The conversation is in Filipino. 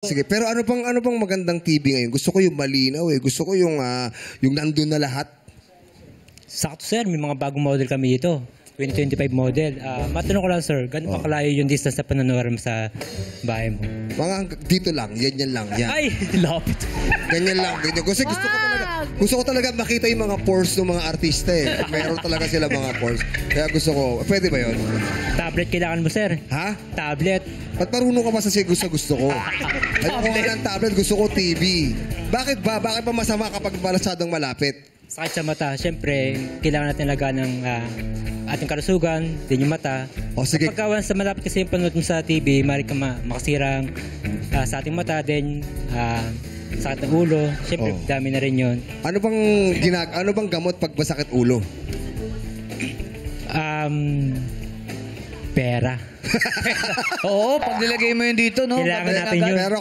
Sige, pero ano pang magandang TV ngayon? Gusto ko yung malinaw eh. Gusto ko yung nandun na lahat. Sakto sir, may mga bagong model kami dito. 2025 model. Matanong ko lang sir, gano'n pa kalayo yung distance na panonood mo sa bahay mo? Mga dito lang, yan lang, yan. Ay, lapit. Ganyan lang, ganyan. Kasi gusto ko talaga makita yung mga pores ng mga artista eh. Meron talaga sila mga pores. Kaya gusto ko, pwede ba yun? Tablet kailangan mo sir. Ha? Tablet. Ba't marunong ka pa sa gusto ko? Ayoko nga ng tablet, gusto ko TV. Bakit ba? Bakit pa masama kapag masyadong malapit? Sakit sa mata, syempre, kailangan natin laga ng ating kalusugan, din yung mata. O, sige. Kapag sa malapit kasi yung panood mo sa TV, maaari ka makasirang sa ating mata, din sakit ng ulo. Syempre, dami na rin yun. Ano bang gamot pag masakit ulo? Pera. Oo, pag nilagay mo yun dito, no? Kailangan natin yun. Pero